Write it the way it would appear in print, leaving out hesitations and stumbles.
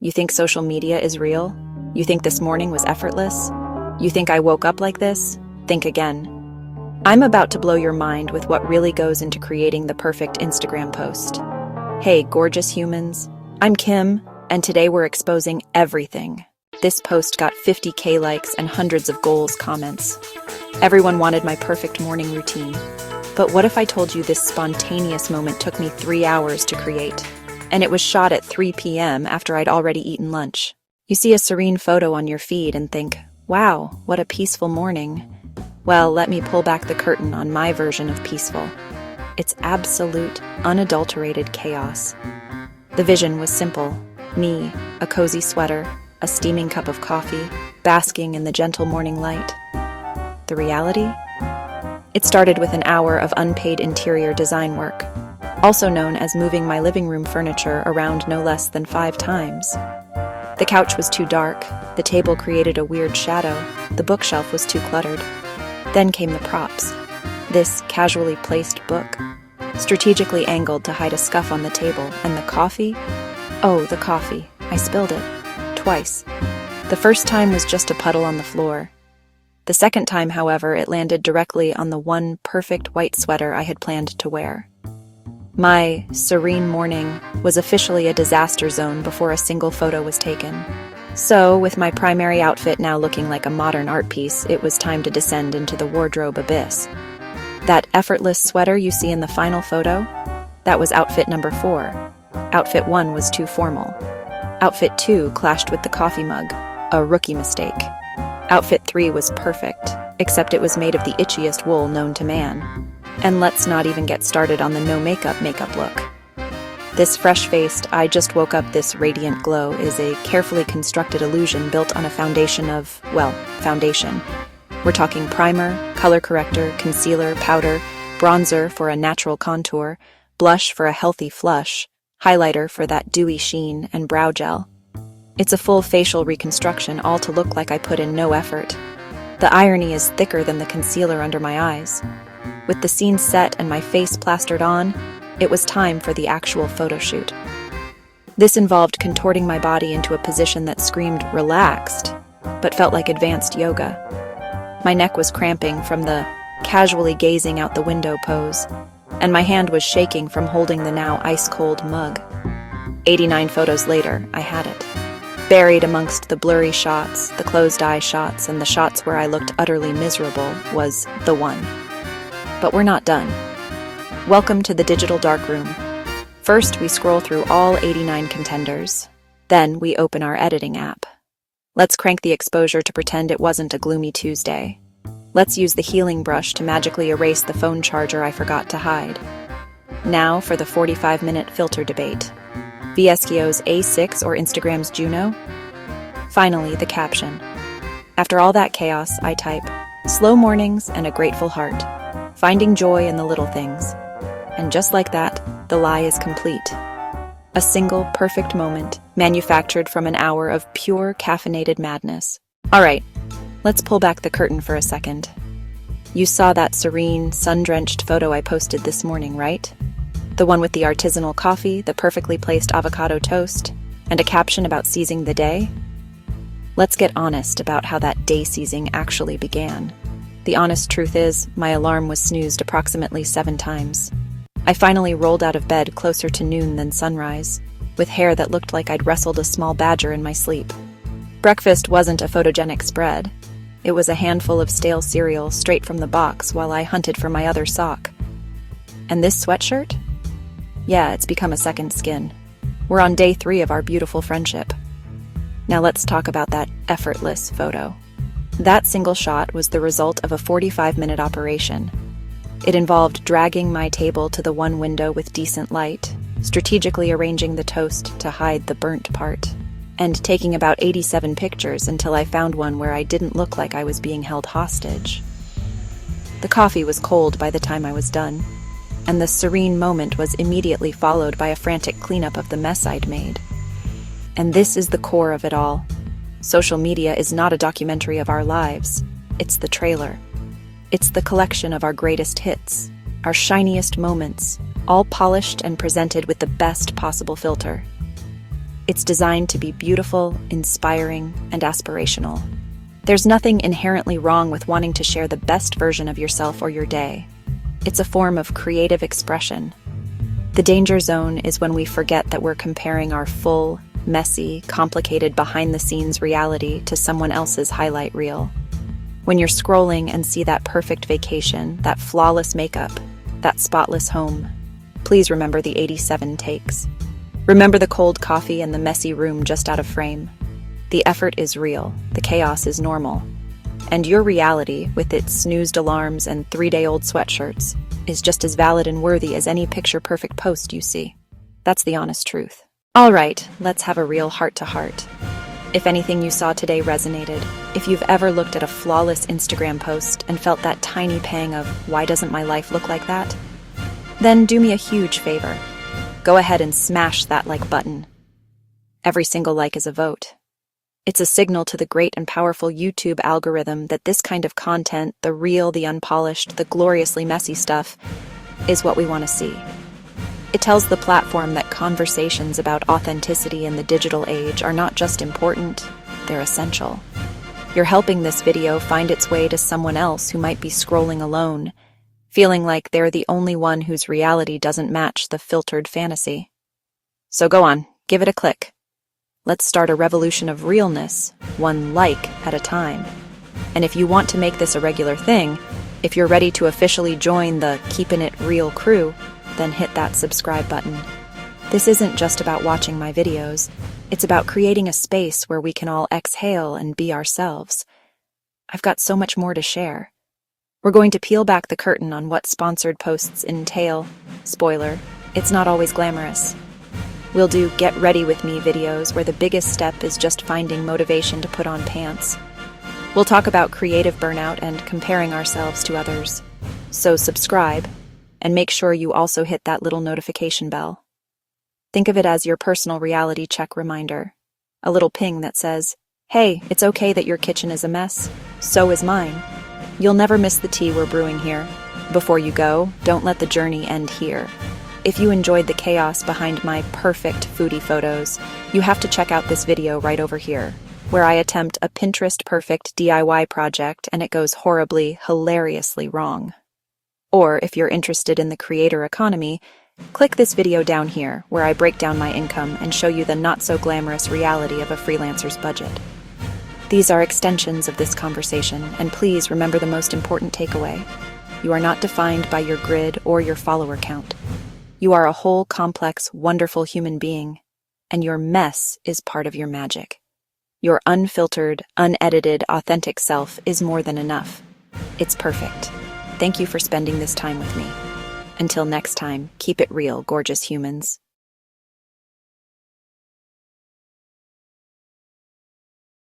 You think social media is real? You think this morning was effortless? You think I woke up like this? Think again. I'm about to blow your mind with what really goes into creating the perfect Instagram post. Hey, gorgeous humans. I'm Kim, and today we're exposing everything. This post got 50K likes and hundreds of goals comments. Everyone wanted my perfect morning routine. But what if I told you this spontaneous moment took me 3 hours to create? And it was shot at 3 p.m. after I'd already eaten lunch. You see a serene photo on your feed and think, wow, what a peaceful morning. Well, let me pull back the curtain on my version of peaceful. It's absolute, unadulterated chaos. The vision was simple. Me, a cozy sweater, a steaming cup of coffee, basking in the gentle morning light. The reality? It started with an hour of unpaid interior design work, also known as moving my living room furniture around no less than 5 times. The couch was too dark, the table created a weird shadow, the bookshelf was too cluttered. Then came the props. This casually placed book, strategically angled to hide a scuff on the table, and the coffee? Oh, the coffee. I spilled it. Twice. The first time was just a puddle on the floor. The second time, however, it landed directly on the one perfect white sweater I had planned to wear. My serene morning was officially a disaster zone before a single photo was taken. So, with my primary outfit now looking like a modern art piece, it was time to descend into the wardrobe abyss. That effortless sweater you see in the final photo? That was outfit number 4. Outfit 1 was too formal. Outfit 2 clashed with the coffee mug, a rookie mistake. Outfit 3 was perfect, except it was made of the itchiest wool known to man. And let's not even get started on the no makeup look. This fresh-faced, I just woke up this radiant glow is a carefully constructed illusion built on a foundation of, well, foundation. We're talking primer, color corrector, concealer, powder, bronzer for a natural contour, blush for a healthy flush, highlighter for that dewy sheen, and brow gel. It's a full facial reconstruction, all to look like I put in no effort. The irony is thicker than the concealer under my eyes. With the scene set and my face plastered on, it was time for the actual photo shoot. This involved contorting my body into a position that screamed relaxed, but felt like advanced yoga. My neck was cramping from the casually gazing out the window pose, and my hand was shaking from holding the now ice-cold mug. 89 photos later, I had it. Buried amongst the blurry shots, the closed-eye shots, and the shots where I looked utterly miserable was the one. But we're not done. Welcome to the digital darkroom. First, we scroll through all 89 contenders. Then, we open our editing app. Let's crank the exposure to pretend it wasn't a gloomy Tuesday. Let's use the healing brush to magically erase the phone charger I forgot to hide. Now for the 45-minute filter debate. VSKO's A6 or Instagram's Juno? Finally, the caption. After all that chaos, I type, slow mornings and a grateful heart. Finding joy in the little things. And just like that, the lie is complete. A single, perfect moment, manufactured from an hour of pure, caffeinated madness. All right, let's pull back the curtain for a second. You saw that serene, sun-drenched photo I posted this morning, right? The one with the artisanal coffee, the perfectly placed avocado toast, and a caption about seizing the day? Let's get honest about how that day seizing actually began. The honest truth is, my alarm was snoozed approximately 7 times. I finally rolled out of bed closer to noon than sunrise, with hair that looked like I'd wrestled a small badger in my sleep. Breakfast wasn't a photogenic spread. It was a handful of stale cereal straight from the box while I hunted for my other sock. And this sweatshirt? Yeah, it's become a second skin. We're on day 3 of our beautiful friendship. Now let's talk about that effortless photo. That single shot was the result of a 45-minute operation. It involved dragging my table to the one window with decent light, strategically arranging the toast to hide the burnt part, and taking about 87 pictures until I found one where I didn't look like I was being held hostage. The coffee was cold by the time I was done, and the serene moment was immediately followed by a frantic cleanup of the mess I'd made. And this is the core of it all. Social media is not a documentary of our lives. It's the trailer. It's the collection of our greatest hits, our shiniest moments, all polished and presented with the best possible filter. It's designed to be beautiful, inspiring, and aspirational. There's nothing inherently wrong with wanting to share the best version of yourself or your day. It's a form of creative expression. The danger zone is when we forget that we're comparing our full, messy, complicated behind-the-scenes reality to someone else's highlight reel. When you're scrolling and see that perfect vacation, that flawless makeup, that spotless home, please remember the 87 takes. Remember the cold coffee and the messy room just out of frame. The effort is real, the chaos is normal. And your reality, with its snoozed alarms and 3-day-old sweatshirts, is just as valid and worthy as any picture-perfect post you see. That's the honest truth. All right, let's have a real heart-to-heart. If anything you saw today resonated, if you've ever looked at a flawless Instagram post and felt that tiny pang of, why doesn't my life look like that? Then do me a huge favor. Go ahead and smash that like button. Every single like is a vote. It's a signal to the great and powerful YouTube algorithm that this kind of content, the real, the unpolished, the gloriously messy stuff, is what we want to see. It tells the platform that conversations about authenticity in the digital age are not just important, they're essential. You're helping this video find its way to someone else who might be scrolling alone, feeling like they're the only one whose reality doesn't match the filtered fantasy. So go on, give it a click. Let's start a revolution of realness, one like at a time. And if you want to make this a regular thing, if you're ready to officially join the Keepin' It Real crew, then hit that subscribe button. This isn't just about watching my videos, it's about creating a space where we can all exhale and be ourselves. I've got so much more to share. We're going to peel back the curtain on what sponsored posts entail. Spoiler, it's not always glamorous. We'll do Get Ready With Me videos where the biggest step is just finding motivation to put on pants. We'll talk about creative burnout and comparing ourselves to others. So subscribe, and make sure you also hit that little notification bell. Think of it as your personal reality check reminder. A little ping that says, hey, it's okay that your kitchen is a mess. So is mine. You'll never miss the tea we're brewing here. Before you go, don't let the journey end here. If you enjoyed the chaos behind my perfect foodie photos, you have to check out this video right over here, where I attempt a Pinterest-perfect DIY project and it goes horribly, hilariously wrong. Or if you're interested in the creator economy, click this video down here, where I break down my income and show you the not-so-glamorous reality of a freelancer's budget. These are extensions of this conversation, and please remember the most important takeaway. You are not defined by your grid or your follower count. You are a whole, complex, wonderful human being, and your mess is part of your magic. Your unfiltered, unedited, authentic self is more than enough. It's perfect. Thank you for spending this time with me. Until next time, keep it real, gorgeous humans.